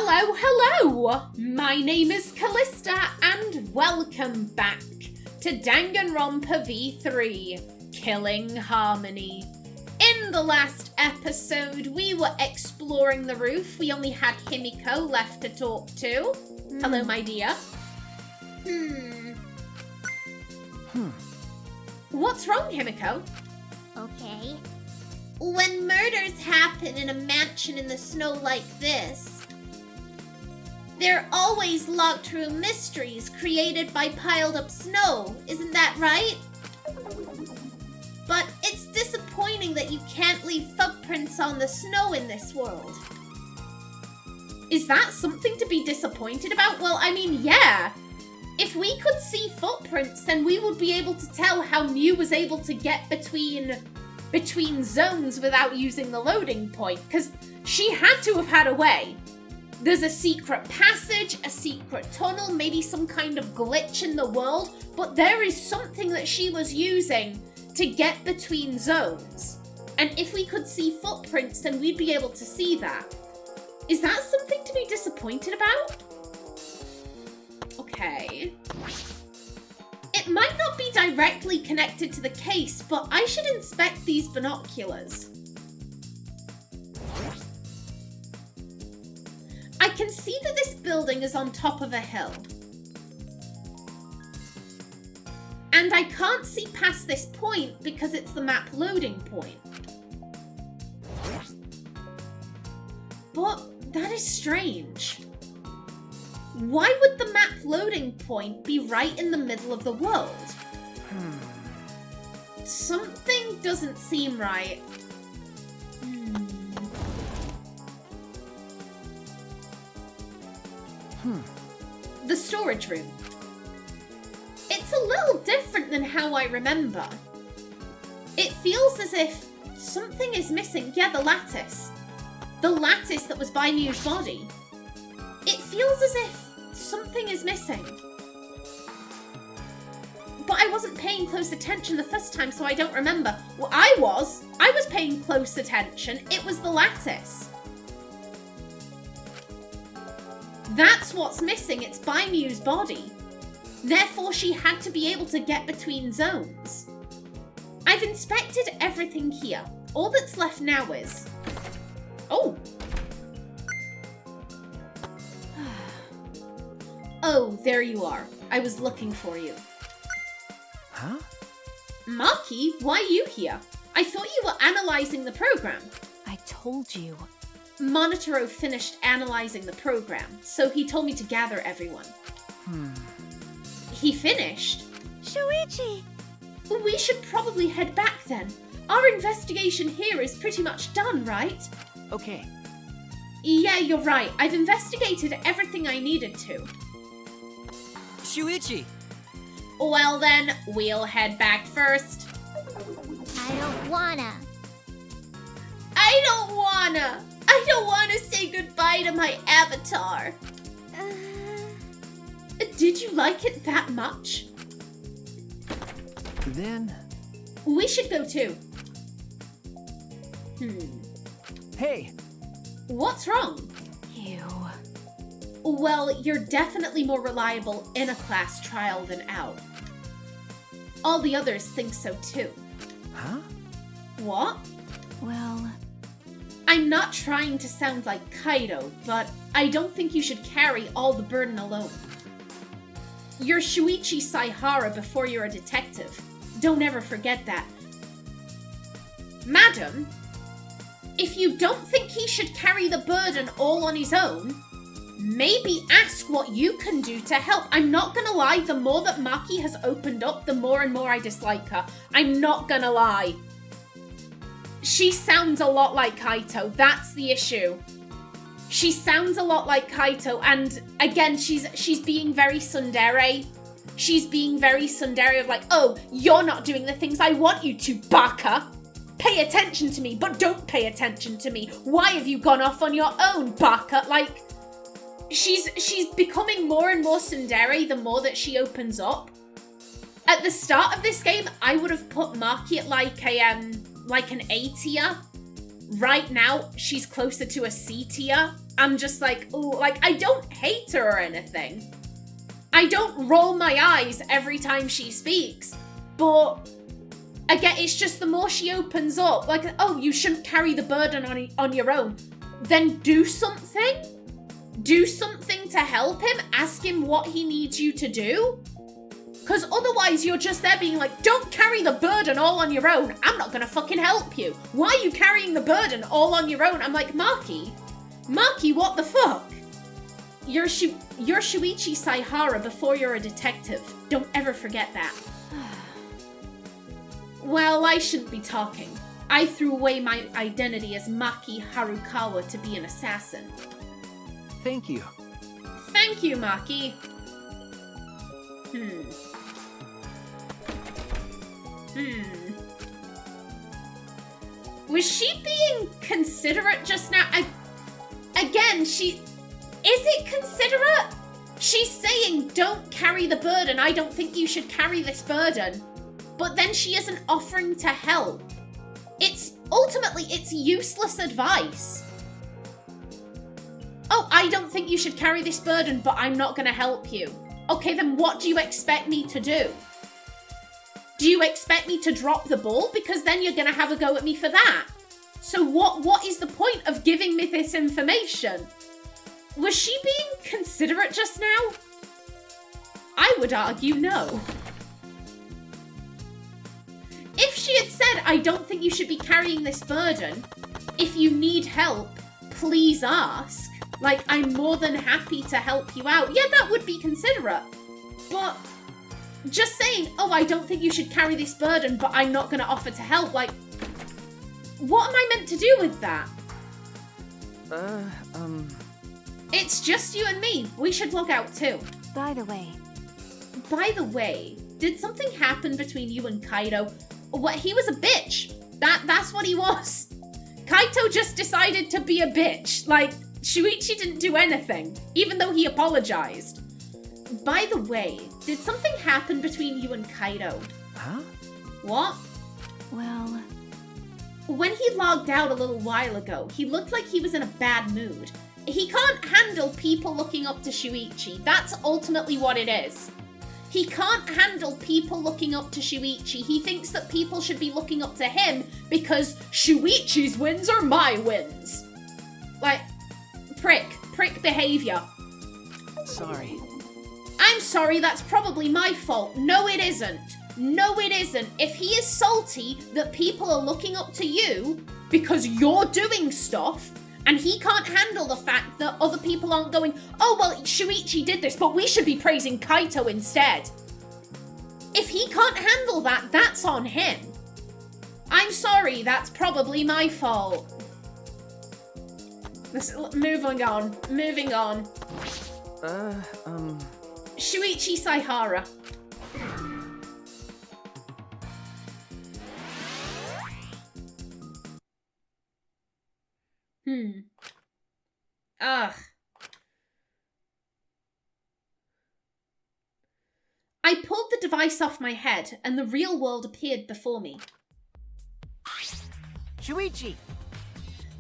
Hello, hello! My name is Callista and welcome back to Danganronpa V3, Killing Harmony. In the last episode, we were exploring the roof. We only had Himiko left to talk to. Hello, my dear. What's wrong, Himiko? Okay. When murders happen in a mansion in the snow like this, they're always locked room mysteries created by piled up snow. Isn't that right? But it's disappointing that you can't leave footprints on the snow in this world. Is that something to be disappointed about? Well, I mean, yeah. If we could see footprints, then we would be able to tell how Mew was able to get between zones without using the loading point, because she had to have had a way. There's a secret passage, a secret tunnel, maybe some kind of glitch in the world, but there is something that she was using to get between zones. And if we could see footprints, then we'd be able to see that. Is that something to be disappointed about? Okay. It might not be directly connected to the case, but I should inspect these binoculars. I can see that this building is on top of a hill. And I can't see past this point because it's the map loading point. But that is strange. Why would the map loading point be right in the middle of the world? Something doesn't seem right. The storage room. It's a little different than how I remember. It feels as if something is missing. Yeah, the lattice. The lattice that was by Mew's body. It feels as if something is missing. But I wasn't paying close attention the first time, so I don't remember. Well, I was paying close attention. It was the lattice. That's what's missing. It's by Mew's body. Therefore, she had to be able to get between zones. I've inspected everything here. All that's left now is... Oh! Oh, there you are. I was looking for you. Huh? Maki, why are you here? I thought you were analyzing the program. I told you. Monotaro finished analyzing the program, so he told me to gather everyone. He finished? Shuichi! We should probably head back then. Our investigation here is pretty much done, right? Okay. Yeah, you're right. I've investigated everything I needed to. Shuichi! Well then, we'll head back first. I don't wanna. I don't wanna say goodbye to my avatar. Did you like it that much? Then... We should go too. Hey! What's wrong? Ew. Well, you're definitely more reliable in a class trial than out. All the others think so too. Huh? What? Well... I'm not trying to sound like Kaido, but I don't think you should carry all the burden alone. You're Shuichi Saihara before you're a detective. Don't ever forget that. Madam, if you don't think he should carry the burden all on his own, maybe ask what you can do to help. I'm not gonna lie, the more that Maki has opened up, the more and more I dislike her. I'm not gonna lie. She sounds a lot like Kaito, that's the issue. She sounds a lot like Kaito, and again, she's being very tsundere. She's being very tsundere of like, oh, you're not doing the things I want you to, Baka. Pay attention to me, but don't pay attention to me. Why have you gone off on your own, Baka? Like, she's becoming more and more tsundere the more that she opens up. At the start of this game, I would have put Maki at like an A tier. Right now, she's closer to a C tier. I'm just like, ooh, like, I don't hate her or anything. I don't roll my eyes every time she speaks. But, again, it's just the more she opens up, like, oh, you shouldn't carry the burden on your own. Then do something. Do something to help him. Ask him what he needs you to do. Because otherwise you're just there being like, don't carry the burden all on your own. I'm not going to fucking help you. Why are you carrying the burden all on your own? I'm like, Maki, what the fuck? You're Shuichi Saihara before you're a detective. Don't ever forget that. Well, I shouldn't be talking. I threw away my identity as Maki Harukawa to be an assassin. Thank you. Thank you, Maki. Was she being considerate just now? Again, is it considerate? She's saying, don't carry the burden. I don't think you should carry this burden. But then she isn't offering to help. Ultimately, it's useless advice. Oh, I don't think you should carry this burden, but I'm not going to help you. Okay, then what do you expect me to do? Do you expect me to drop the ball? Because then you're going to have a go at me for that. So what is the point of giving me this information? Was she being considerate just now? I would argue no. If she had said, I don't think you should be carrying this burden, if you need help, please ask. Like, I'm more than happy to help you out. Yeah, that would be considerate. But just saying, oh, I don't think you should carry this burden, but I'm not going to offer to help. Like, what am I meant to do with that? It's just you and me. We should log out too. By the way, did something happen between you and Kaido? What, he was a bitch. That's what he was. Kaito just decided to be a bitch. Like, Shuichi didn't do anything, even though he apologized. By the way, did something happen between you and Kaido? Huh? What? Well, when he logged out a little while ago, he looked like he was in a bad mood. He can't handle people looking up to Shuichi. That's ultimately what it is. He can't handle people looking up to Shuichi. He thinks that people should be looking up to him because Shuichi's wins are my wins. Like, prick behavior. Sorry. I'm sorry, that's probably my fault. No, it isn't. No, it isn't. If he is salty that people are looking up to you because you're doing stuff, and he can't handle the fact that other people aren't going, oh, well, Shuichi did this, but we should be praising Kaito instead. If he can't handle that, that's on him. I'm sorry, that's probably my fault. Moving on. Shuichi Saihara. Ugh. I pulled the device off my head, and the real world appeared before me. Shuichi!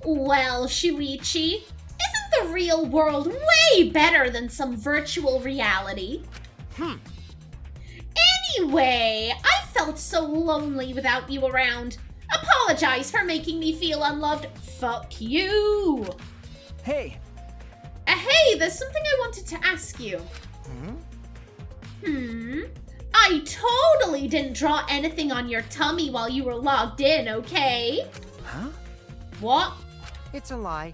Well, Shuichi, isn't the real world way better than some virtual reality? Anyway, I felt so lonely without you around. Apologize for making me feel unloved. Fuck you. Hey! Hey, there's something I wanted to ask you. I totally didn't draw anything on your tummy while you were logged in, okay? Huh? What? It's a lie.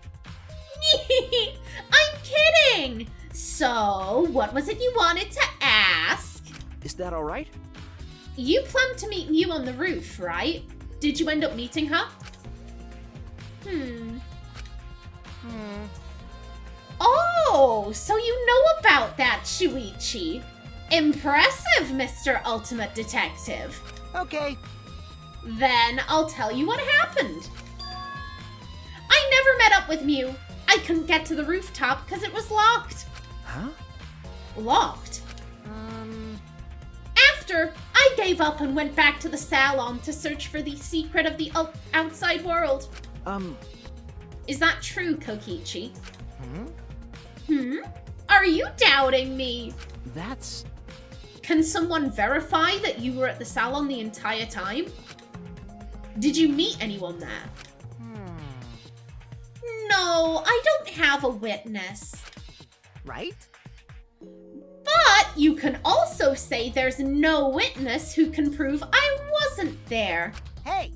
I'm kidding! So, what was it you wanted to ask? Is that alright? You planned to meet Mew on the roof, right? Did you end up meeting her? Oh, so you know about that, Shuichi. Impressive, Mr. Ultimate Detective. Okay. Then I'll tell you what happened. I never met up with Mew. I couldn't get to the rooftop because it was locked. Huh? Locked? After, I gave up and went back to the salon to search for the secret of the outside world. Um, Is that true, Kokichi? Are you doubting me? That's... Can someone verify that you were at the salon the entire time? Did you meet anyone there? No, I don't have a witness. right? But you can also say there's no witness who can prove I wasn't there. Hey!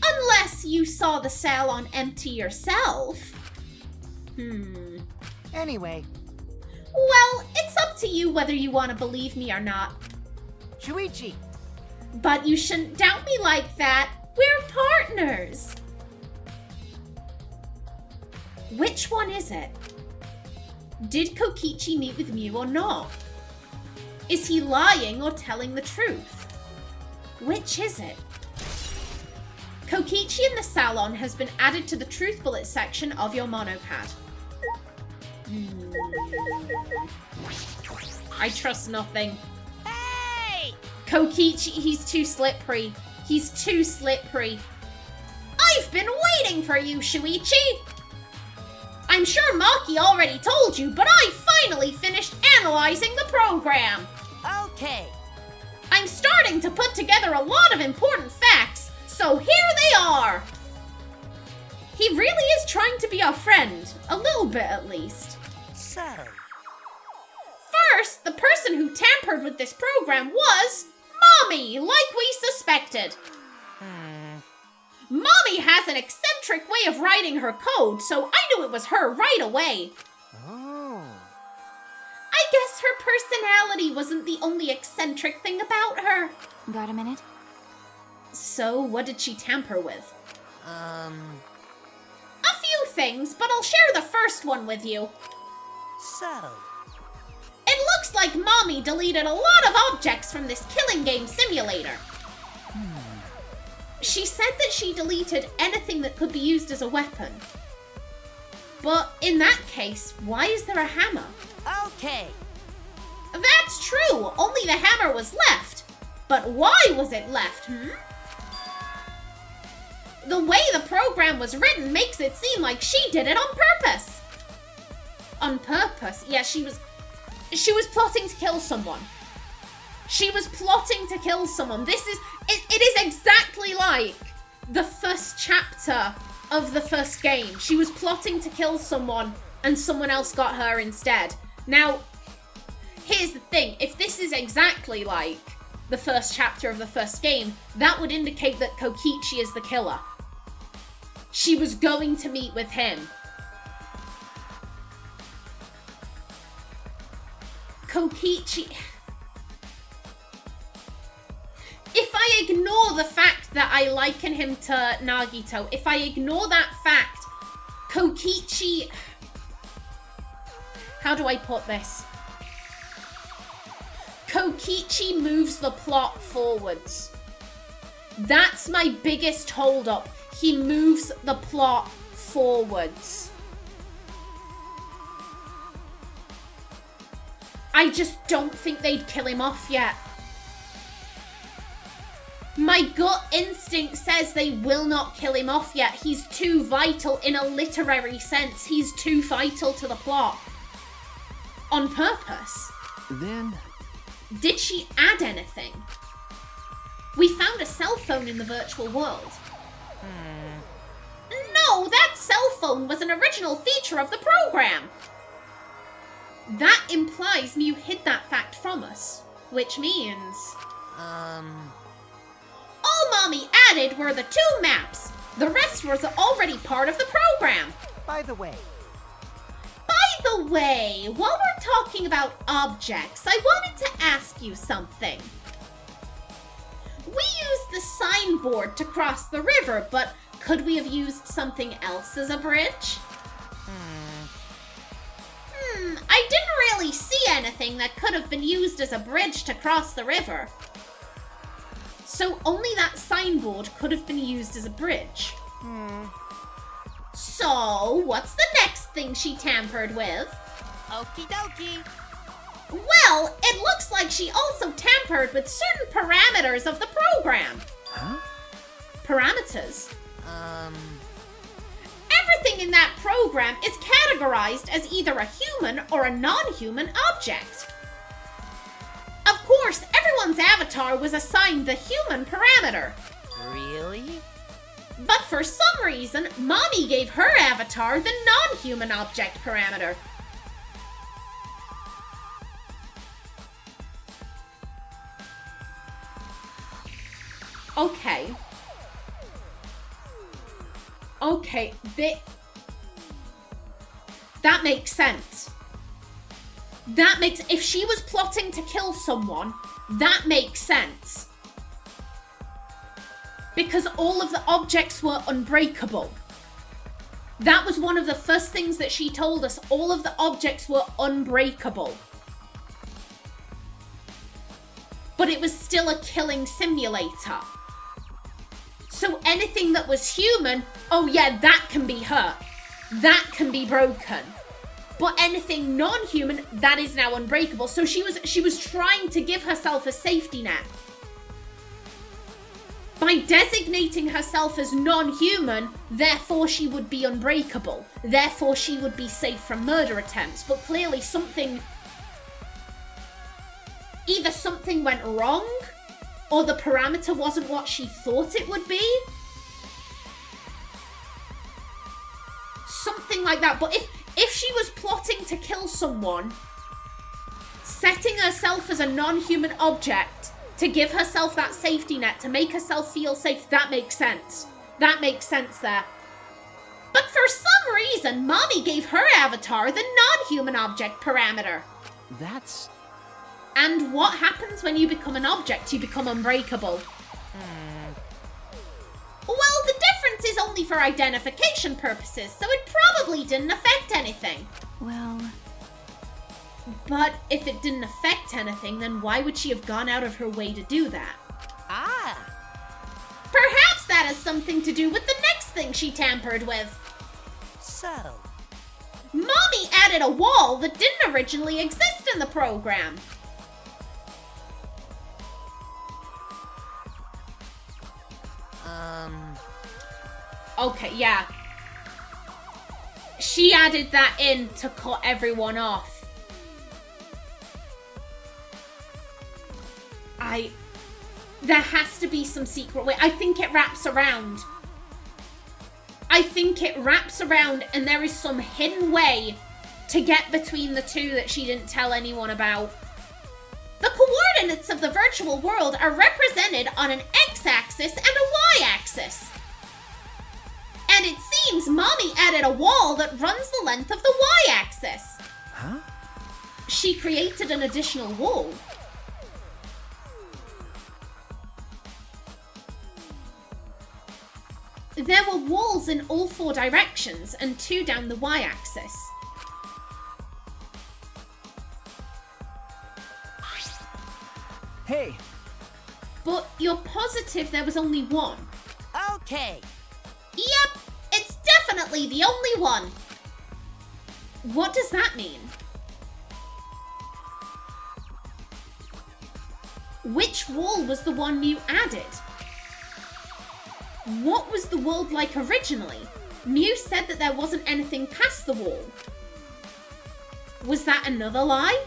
Unless you saw the salon empty yourself. Anyway, Well, it's up to you whether you want to believe me or not. Shuichi! But you shouldn't doubt me like that. We're partners. Which one is it? Did Kokichi meet with Mew or not? Is he lying or telling the truth? Which is it? Kokichi in the salon has been added to the truth bullet section of your monopad. I trust nothing. Hey! Kokichi, he's too slippery. He's too slippery. I've been waiting for you, Shuichi! I'm sure Maki already told you, but I finally finished analyzing the program. Okay! I'm starting to put together a lot of important facts, so here they are! He really is trying to be our friend, a little bit at least. So... First, the person who tampered with this program was Mommy, like we suspected. Mommy has an eccentric way of writing her code, so I knew it was her right away. Oh... I guess her personality wasn't the only eccentric thing about her. Got a minute? So, what did she tamper with? Um... A few things, but I'll share the first one with you. So... It looks like Mommy deleted a lot of objects from this killing game simulator. She said that she deleted anything that could be used as a weapon. But in that case, why is there a hammer? Okay! That's true, only the hammer was left. But why was it left, The way the program was written makes it seem like she did it on purpose. On purpose? Yeah, she was plotting to kill someone. She was plotting to kill someone. It is exactly like the first chapter of the first game. She was plotting to kill someone and someone else got her instead. Now, here's the thing. If this is exactly like the first chapter of the first game, that would indicate that Kokichi is the killer. She was going to meet with him. Kokichi... If I ignore the fact that I liken him to Nagito, if I ignore that fact, Kokichi... How do I put this? Kokichi moves the plot forwards. That's my biggest hold-up. He moves the plot forwards. I just don't think they'd kill him off yet. My gut instinct says they will not kill him off yet. He's too vital in a literary sense. He's too vital to the plot. On purpose. Then... Did she add anything? We found a cell phone in the virtual world. No, that cell phone was an original feature of the program. That implies Mew hid that fact from us. Which means... All Mommy added were the 2 maps. The rest was already part of the program. By the way... While we're talking about objects, I wanted to ask you something. We used the signboard to cross the river, but could we have used something else as a bridge? I didn't really see anything that could have been used as a bridge to cross the river. So only that signboard could have been used as a bridge. So, what's the next thing she tampered with? Okie dokie! Well, it looks like she also tampered with certain parameters of the program. Huh? Parameters? Everything anything in that program is categorized as either a human or a non-human object. Of course, everyone's avatar was assigned the human parameter. Really? But for some reason, Mommy gave her avatar the non-human object parameter. Okay. Okay, that makes sense. If she was plotting to kill someone, that makes sense. Because all of the objects were unbreakable. That was one of the first things that she told us. All of the objects were unbreakable. But it was still a killing simulator. So anything that was human, oh yeah, that can be hurt. That can be broken. But anything non-human, that is now unbreakable. So she was trying to give herself a safety net. By designating herself as non-human, therefore she would be unbreakable. Therefore she would be safe from murder attempts. But clearly either something went wrong, or the parameter wasn't what she thought it would be. Something like that. But if she was plotting to kill someone, setting herself as a non-human object to give herself that safety net, to make herself feel safe, that makes sense. That makes sense there. But for some reason, Mommy gave her avatar the non-human object parameter. That's... And what happens when you become an object? You become unbreakable. Well, the difference is only for identification purposes, so it probably didn't affect anything. Well... But if it didn't affect anything, then why would she have gone out of her way to do that? Ah! Perhaps that has something to do with the next thing she tampered with. So... Mommy added a wall that didn't originally exist in the program. Okay, yeah. She added that in to cut everyone off. There has to be some secret way. I think it wraps around. And there is some hidden way to get between the two that she didn't tell anyone about. The coordinates of the virtual world are represented on an x-axis and a y-axis. And it seems Mommy added a wall that runs the length of the y-axis. Huh? She created an additional wall. There were walls in all 4 directions and 2 down the y-axis. Hey! But you're positive there was only one? Okay! Yep, it's definitely the only one. What does that mean? Which wall was the one you added? What was the world like originally? Mew said that there wasn't anything past the wall. Was that another lie?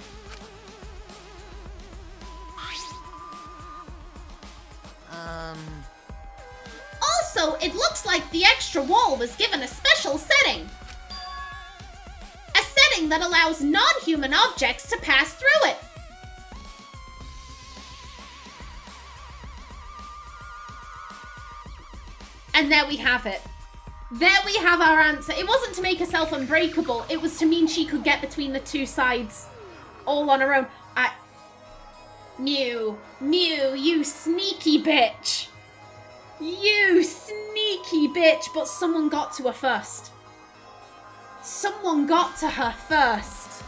Also, it looks like the extra wall was given a special setting. A setting that allows non-human objects to pass through it. And there we have it. There we have our answer. It wasn't to make herself unbreakable. It was to mean she could get between the 2 sides all on her own. Mew, you sneaky bitch. You sneaky bitch. But someone got to her first. Someone got to her first.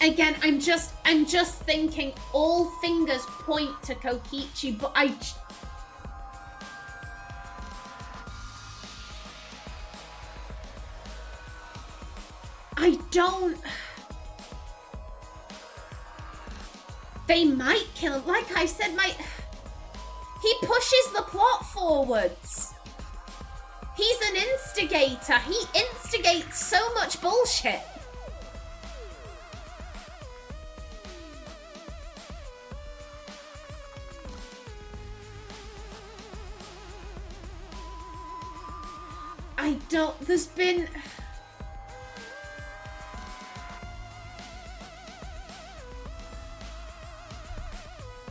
Again, I'm just thinking all fingers point to Kokichi, but I don't... They might kill him. Like I said, he pushes the plot forwards. He's an instigator. He instigates so much bullshit. There's been...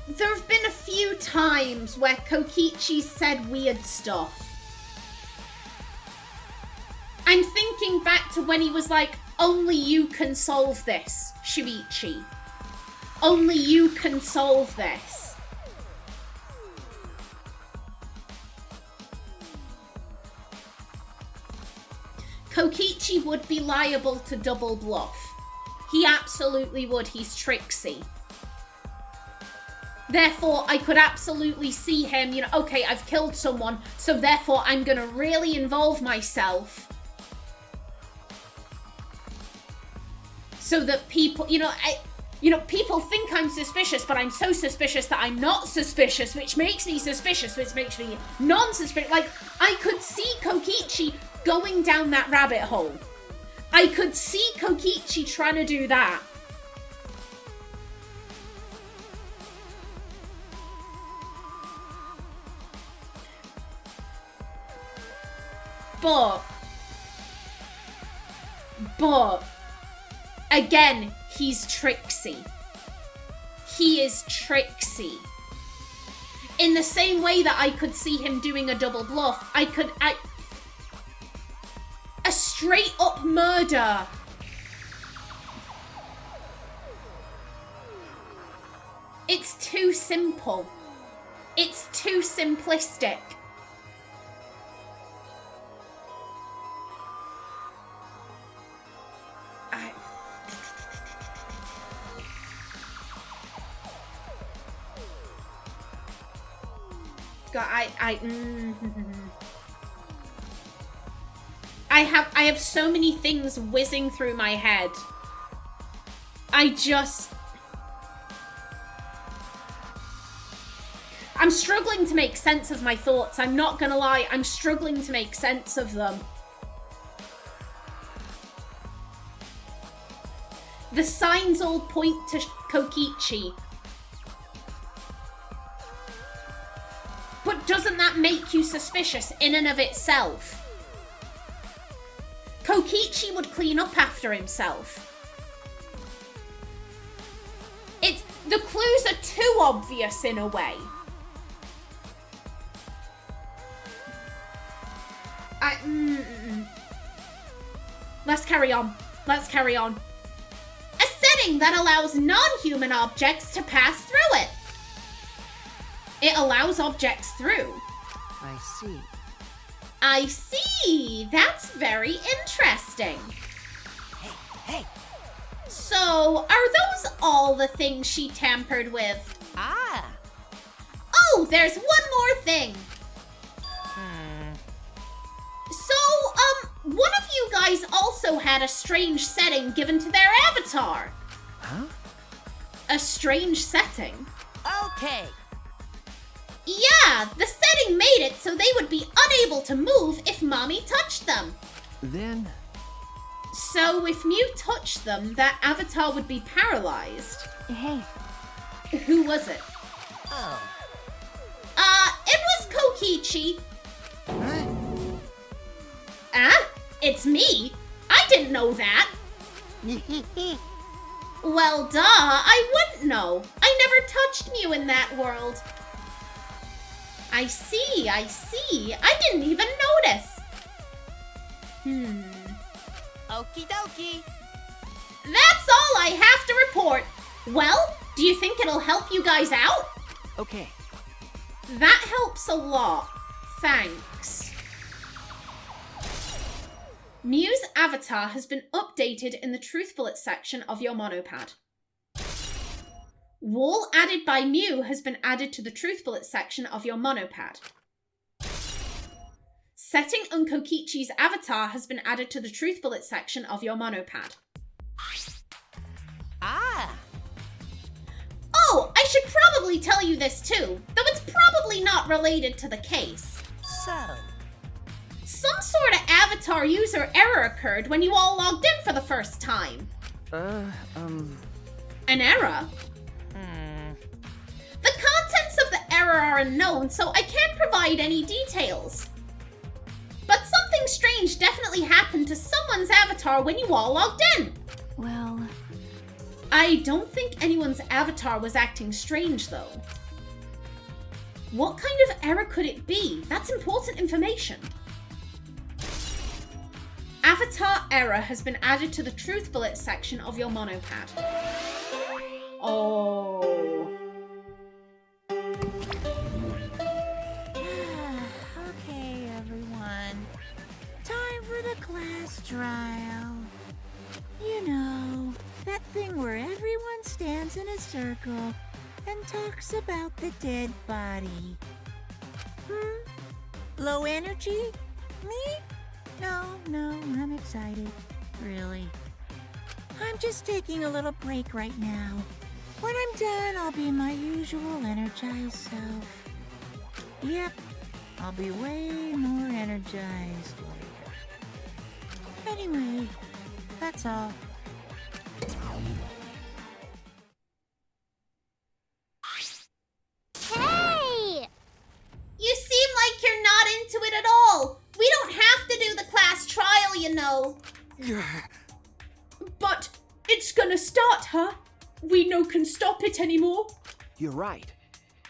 There have been a few times where Kokichi said weird stuff. I'm thinking back to when he was like, only you can solve this, Shuichi. Only you can solve this. Kokichi would be liable to double bluff. He absolutely would. He's tricksy. Therefore, I could absolutely see him, you know, okay, I've killed someone, so therefore I'm gonna really involve myself. So that people, people think I'm suspicious, but I'm so suspicious that I'm not suspicious, which makes me suspicious, which makes me non-suspicious. Like, I could see Kokichi going down that rabbit hole. I could see Kokichi trying to do that. But, again, he's tricksy. He is tricksy. In the same way that I could see him doing a double bluff, a straight up murder. It's too simple. It's too simplistic. I have so many things whizzing through my head. I'm struggling to make sense of my thoughts. I'm not gonna lie, I'm struggling to make sense of them. The signs all point to Kokichi. But doesn't that make you suspicious in and of itself? Kokichi would clean up after himself. The clues are too obvious in a way. Let's carry on. Let's carry on. A setting that allows non-human objects to pass through it. It allows objects through. I see. I see. That's very interesting. Hey. So, are those all the things she tampered with? Ah. Oh, there's one more thing. So, one of you guys also had a strange setting given to their avatar. Huh? A strange setting? Okay. Yeah, the setting made it so they would be unable to move if Mommy touched them. Then? So if Mew touched them, that avatar would be paralyzed. Hey. Who was it? Oh. It was Kokichi. Huh? It's me? I didn't know that. Well, duh, I wouldn't know. I never touched Mew in that world. I see. I didn't even notice. Okie dokie. That's all I have to report. Well, do you think it'll help you guys out? Okay. That helps a lot. Thanks. Mew's avatar has been updated in the Truth Bullet section of your monopad. Wall added by Mew has been added to the Truth Bullet section of your monopad. Setting on Kokichi's avatar has been added to the Truth Bullet section of your monopad. Ah. Oh, should probably tell you this too, though it's probably not related to the case. So, Some sort of avatar user error occurred when you all logged in for the first time. An error? The contents of the error are unknown, so I can't provide any details. But something strange definitely happened to someone's avatar when you all logged in. Well, I don't think anyone's avatar was acting strange, though. What kind of error could it be? That's important information. Avatar error has been added to the truth bullet section of your monopad. Oh. okay, everyone. Time for the class trial. You know, that thing where everyone stands in a circle and talks about the dead body. Low energy? Me? No, I'm excited. Really. I'm just taking a little break right now. When I'm done, I'll be my usual energized self. Yep, I'll be way more energized later. Anyway, that's all. Hey! You seem like you're not into it at all. We don't have to do the class trial, you know. But it's gonna start, huh? We no can stop it anymore. You're right.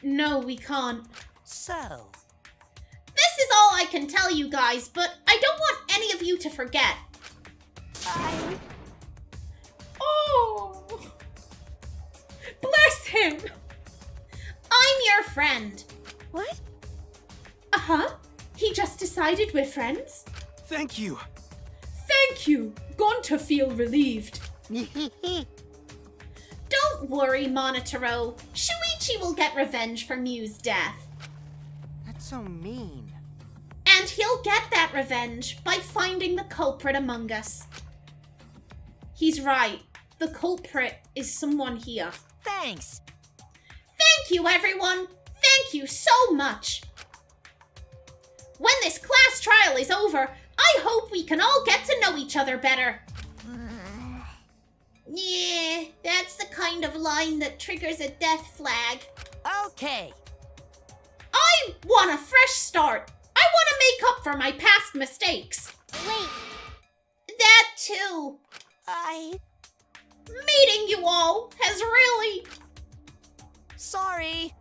No, we can't. So, This is all I can tell you guys, but I don't want any of you to forget. Oh! Bless him! I'm your friend. what? Uh-huh. He just decided we're friends. Thank you. Thank you. Gone to feel relieved. Don't worry, Monotaro. Shuichi will get revenge for Mew's death. That's so mean. And he'll get that revenge by finding the culprit among us. He's right. The culprit is someone here. Thanks. Thank you, everyone. Thank you so much. When this class trial is over, I hope we can all get to know each other better. Yeah, that's the kind of line that triggers a death flag. Okay. I want a fresh start. I want to make up for my past mistakes. Wait. That too. Meeting you all has really... Sorry.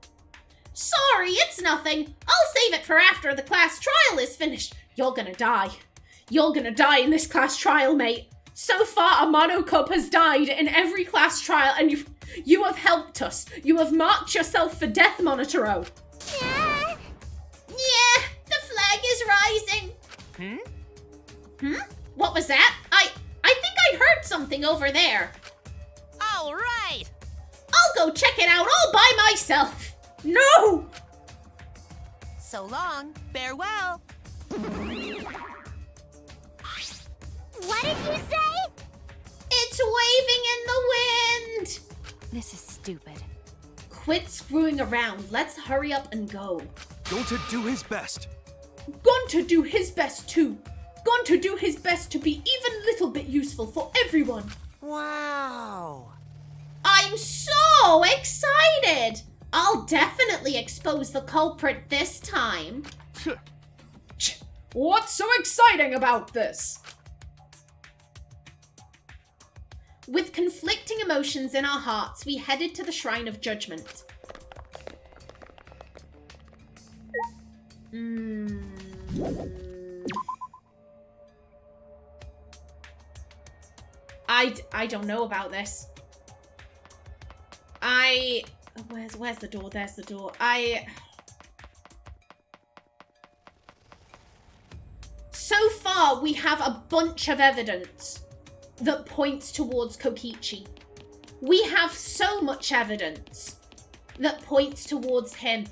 Sorry, it's nothing. I'll save it for after the class trial is finished. You're gonna die. You're gonna die in this class trial, mate. So far, a Monokuma has died in every class trial, and you have helped us. You have marked yourself for death, Monotaro. Yeah, the flag is rising. What was that? I think I heard something over there. All right. I'll go check it out all by myself. No! So long. Farewell. What did you say? It's waving in the wind. this is stupid. Quit screwing around. Let's hurry up and go. Going to do his best. Going to do his best too. Going to do his best to be even a little bit useful for everyone. Wow. I'm so excited. I'll definitely expose the culprit this time. What's so exciting about this? With conflicting emotions in our hearts, we headed to the Shrine of Judgment. I don't know about this. Where's the door? There's the door. So far, we have a bunch of evidence that points towards Kokichi. We have so much evidence that points towards him.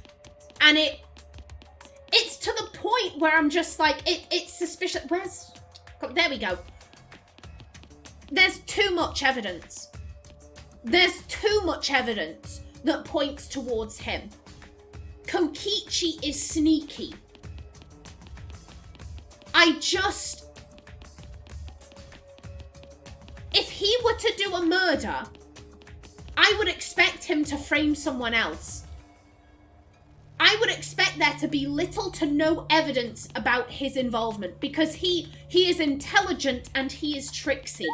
And it's to the point where I'm just like, it's suspicious. There we go. There's too much evidence. There's too much evidence. that points towards him. Kokichi is sneaky. If he were to do a murder, I would expect him to frame someone else. I would expect there to be little to no evidence about his involvement because he is intelligent and he is tricksy.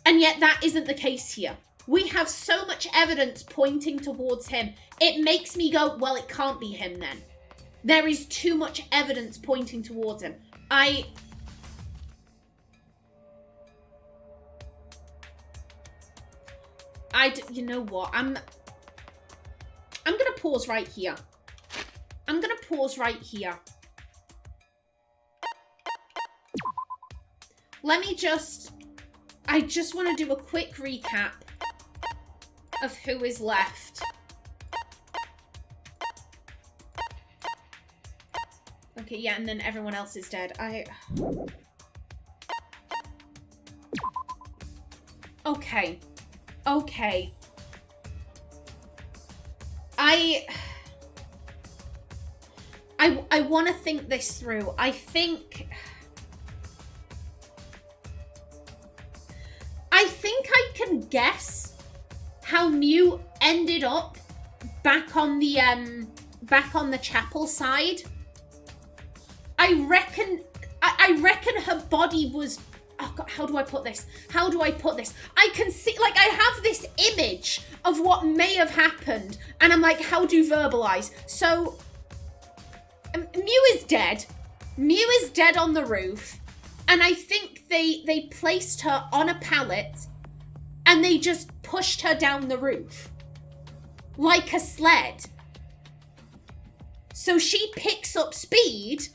And yet that isn't the case here. We have so much evidence pointing towards him. It makes me go, well, it can't be him then. There is too much evidence pointing towards him. You know what? I'm gonna pause right here. I just want to do a quick recap of who is left. Okay, yeah, and then everyone else is dead. Okay. I want to think this through. I think I can guess how Mew ended up back on the chapel side. I reckon her body was... Oh God, how do I put this? I can see, like, I have this image of what may have happened, and I'm like, how do you verbalize? So, Mew is dead. Mew is dead on the roof, and I think they placed her on a pallet, and they just pushed her down the roof. Like a sled. So she picks up speed...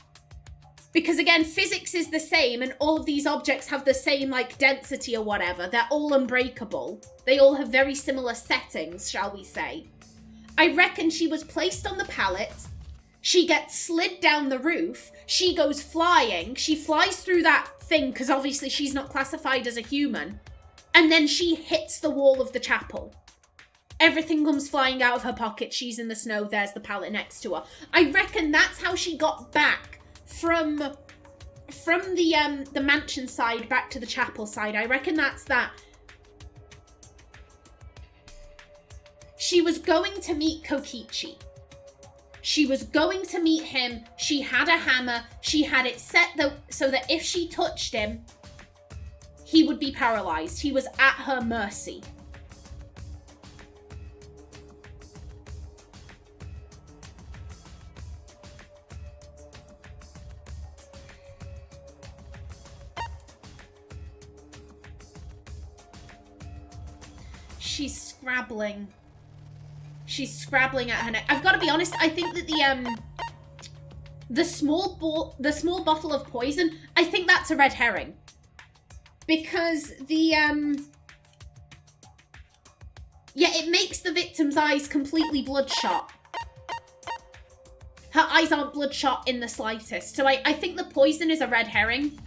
Because again, physics is the same and all of these objects have the same, like, density or whatever. They're all unbreakable. They all have very similar settings, shall we say. I reckon she was placed on the pallet. She gets slid down the roof. She goes flying. She flies through that thing because obviously she's not classified as a human. And then she hits the wall of the chapel. Everything comes flying out of her pocket. She's in the snow. There's the pallet next to her. I reckon that's how she got back from the mansion side back to the chapel side. I reckon that's that. She was going to meet Kokichi. She was going to meet him. She had a hammer. She had it set so that if she touched him, he would be paralyzed. He was at her mercy. She's scrabbling. She's scrabbling at her neck. I've got to be honest, I think that the small bottle of poison, I think that's a red herring. Because yeah, it makes the victim's eyes completely bloodshot. Her eyes aren't bloodshot in the slightest. So I think the poison is a red herring.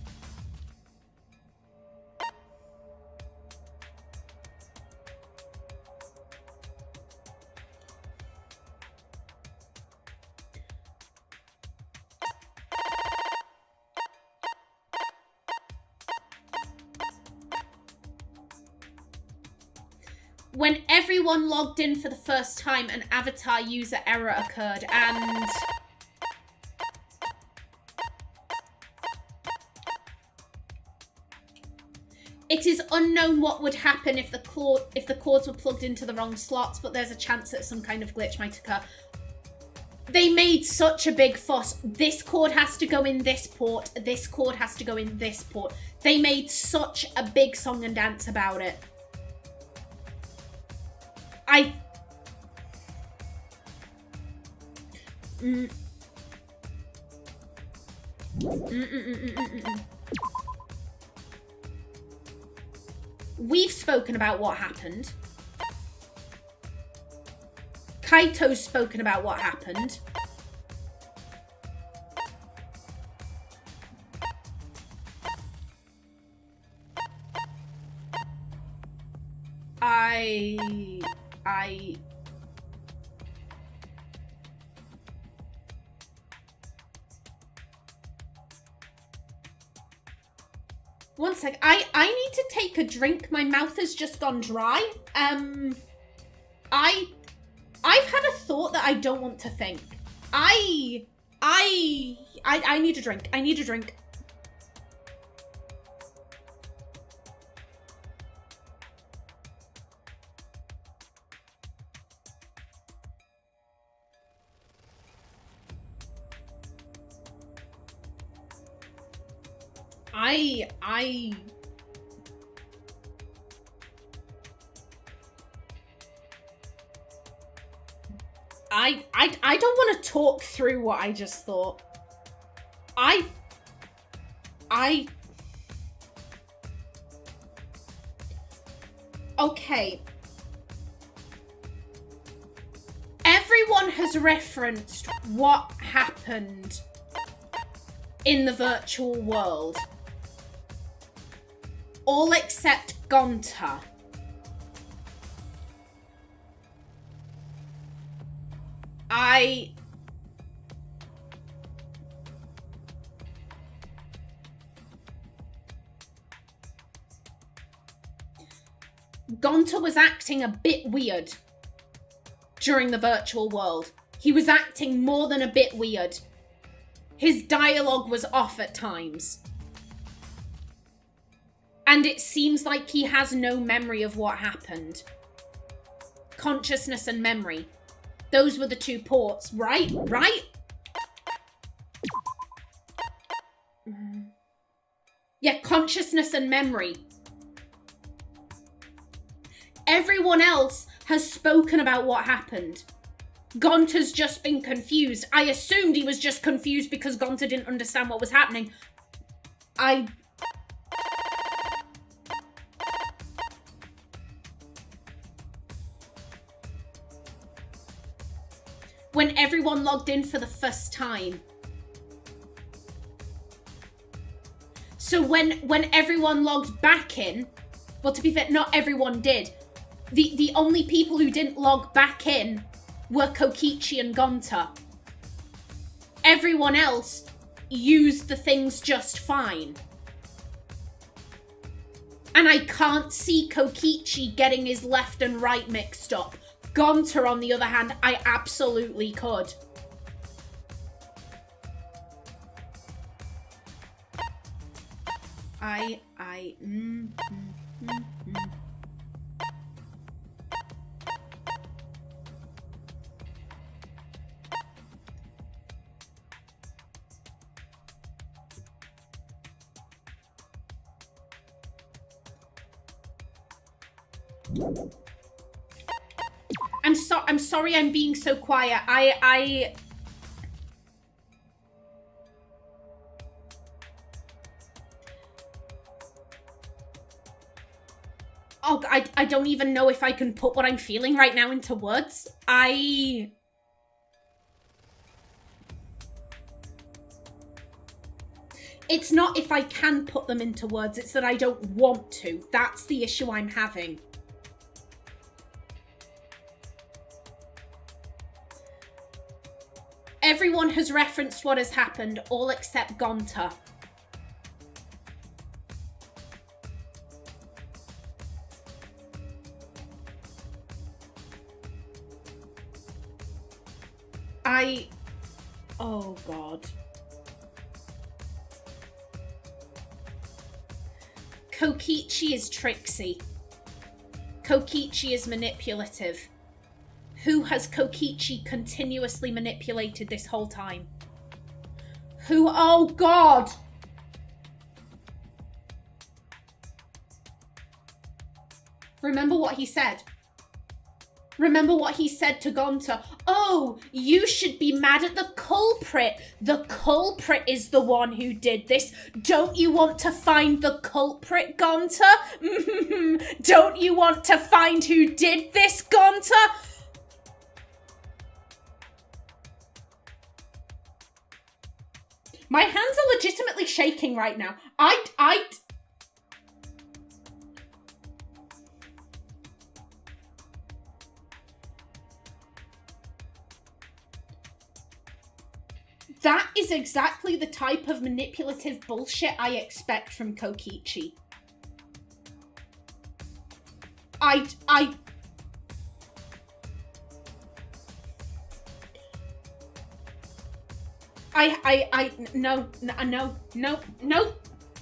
When everyone logged in for the first time, an avatar user error occurred, and it is unknown what would happen if the cords were plugged into the wrong slots, but there's a chance that some kind of glitch might occur. They made such a big fuss. This cord has to go in this port. This cord has to go in this port. They made such a big song and dance about it. We've spoken about what happened. Kaito's spoken about what happened. One sec. I need to take a drink. My mouth has just gone dry. I've had a thought that I don't want to think. I need a drink. I need a drink. I don't want to talk through what I just thought. Okay. Everyone has referenced what happened in the virtual world. All except Gonta. Gonta was acting a bit weird during the virtual world. He was acting more than a bit weird. His dialogue was off at times. And it seems like he has no memory of what happened. Consciousness and memory. Those were the two ports, right? Right? Yeah, consciousness and memory. Everyone else has spoken about what happened. Gonta's just been confused. I assumed he was just confused because Gonta didn't understand what was happening. When everyone logged in for the first time. So when everyone logged back in, well, to be fair, not everyone did. The only people who didn't log back in were Kokichi and Gonta. Everyone else used the things just fine. And I can't see Kokichi getting his left and right mixed up. Gonta, on the other hand, I absolutely could. I'm sorry I'm being so quiet. Oh, I don't even know if I can put what I'm feeling right now into words. It's not if I can put them into words, it's that I don't want to. That's the issue I'm having. Everyone has referenced what has happened, all except Gonta. Oh God. Kokichi is tricksy. Kokichi is manipulative. Who has Kokichi continuously manipulated this whole time? Who? Oh God! Remember what he said. Remember what he said to Gonta. Oh, you should be mad at the culprit. The culprit is the one who did this. Don't you want to find the culprit, Gonta? Don't you want to find who did this, Gonta? My hands are legitimately shaking right now. That is exactly the type of manipulative bullshit I expect from Kokichi.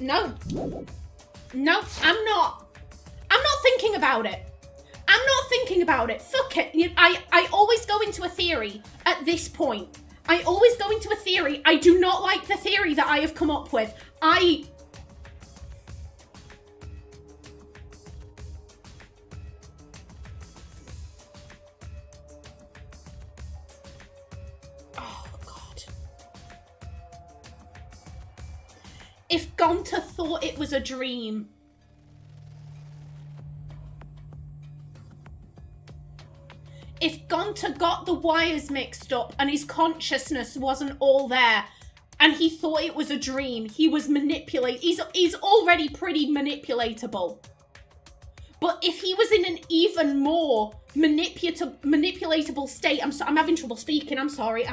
No, I'm not thinking about it. I'm not thinking about it. Fuck it. I always go into a theory at this point. I always go into a theory. I do not like the theory that I have come up with. Oh, God. If Gonta thought it was a dream... If Gonta got the wires mixed up and his consciousness wasn't all there and he thought it was a dream, he was manipulated. He's already pretty manipulatable. But if he was in an even more manipulatable state, I'm having trouble speaking, I'm sorry.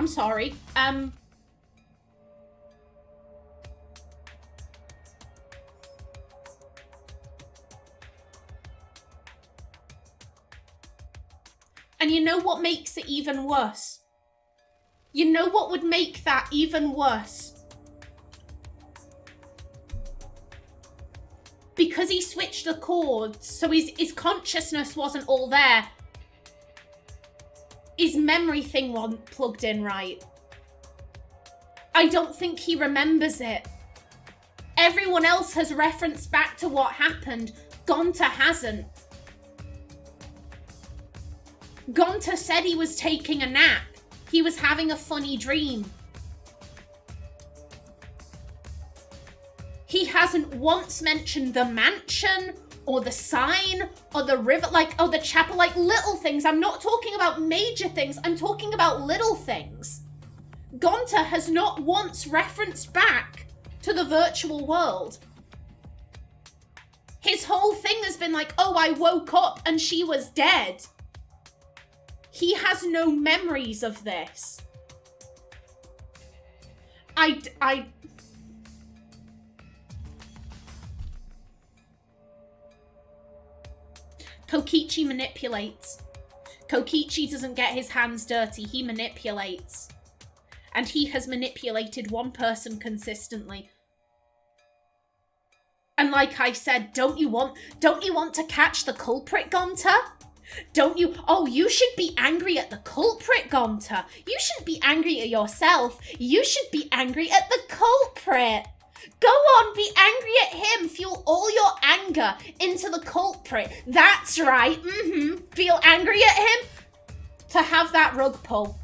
And you know what makes it even worse? You know what would make that even worse? Because he switched the chords, so his consciousness wasn't all there. His memory thing wasn't plugged in right. I don't think he remembers it. Everyone else has referenced back to what happened. Gonta hasn't. Gonta said he was taking a nap. He was having a funny dream. He hasn't once mentioned the mansion or the sign or the river, or the chapel, little things. I'm not talking about major things. I'm talking about little things. Gonta has not once referenced back to the virtual world. His whole thing has been oh, I woke up and she was dead. He has no memories of this. Kokichi manipulates. Kokichi doesn't get his hands dirty, he manipulates. And he has manipulated one person consistently. And like I said, don't you want to catch the culprit, Gonta? Don't you? Oh, you should be angry at the culprit, Gonta. You shouldn't be angry at yourself. You should be angry at the culprit. Go on, be angry at him. Fuel all your anger into the culprit. That's right. Feel angry at him to have that rug pull.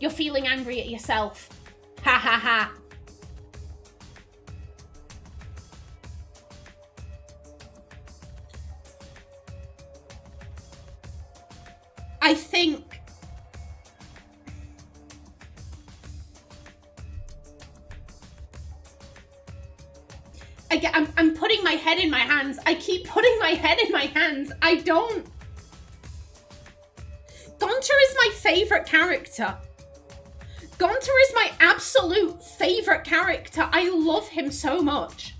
You're feeling angry at yourself. Ha ha ha. I think I'm putting my head in my hands. I keep putting my head in my hands. Gonta is my favorite character. Gonta is my absolute favorite character. I love him so much.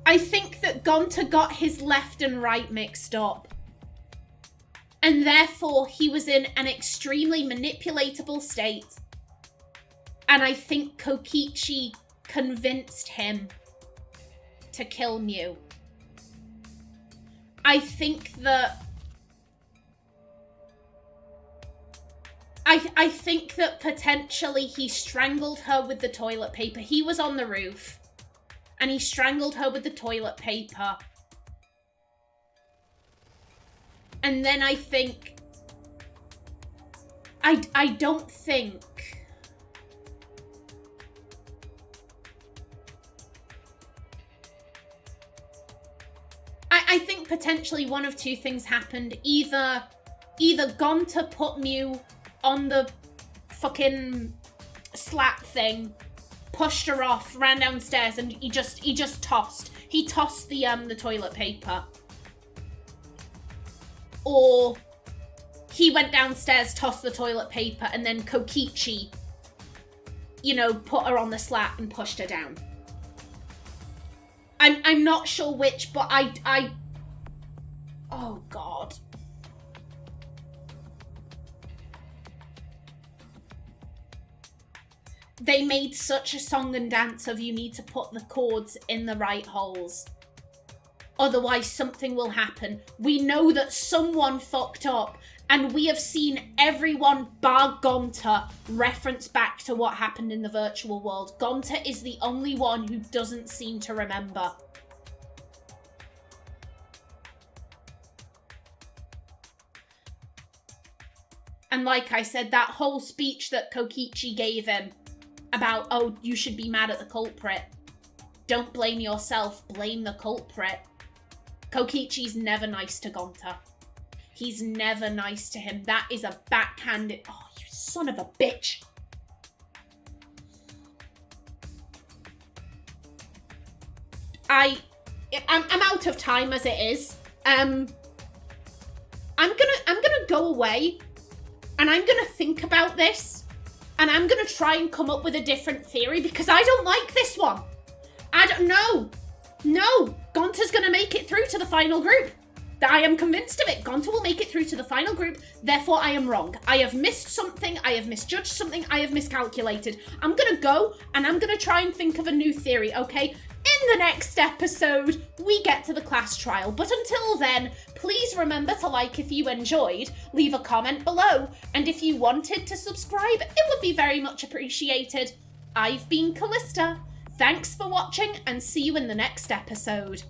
I think that Gonta got his left and right mixed up. And therefore, he was in an extremely manipulatable state. And I think Kokichi convinced him to kill Mew. I think that... I think that potentially he strangled her with the toilet paper. He was on the roof. And he strangled her with the toilet paper. And then I think... I don't think... I think potentially one of two things happened. Either Gonta put Mew on the fucking slat thing, pushed her off, ran downstairs, and he just tossed. He tossed the toilet paper. or he went downstairs, tossed the toilet paper, and then Kokichi, you know, put her on the slat and pushed her down. I'm not sure which, but I oh God. They made such a song and dance of you need to put the chords in the right holes. Otherwise something will happen. We know that someone fucked up, and we have seen everyone bar Gonta reference back to what happened in the virtual world. Gonta is the only one who doesn't seem to remember. And like I said, that whole speech that Kokichi gave him about, oh, you should be mad at the culprit. Don't blame yourself, blame the culprit. Kokichi's never nice to Gonta. He's never nice to him. That is a backhanded... Oh, you son of a bitch. I'm out of time as it is. I'm gonna go away and I'm gonna think about this and I'm gonna try and come up with a different theory because I don't like this one. I don't know. No, Gonta's gonna make it through to the final group. I am convinced of it. Gonta will make it through to the final group. Therefore, I am wrong. I have missed something. I have misjudged something. I have miscalculated. I'm going to go and I'm going to try and think of a new theory, okay? In the next episode, we get to the class trial. But until then, please remember to like if you enjoyed, leave a comment below. And if you wanted to subscribe, it would be very much appreciated. I've been Callista. Thanks for watching and see you in the next episode.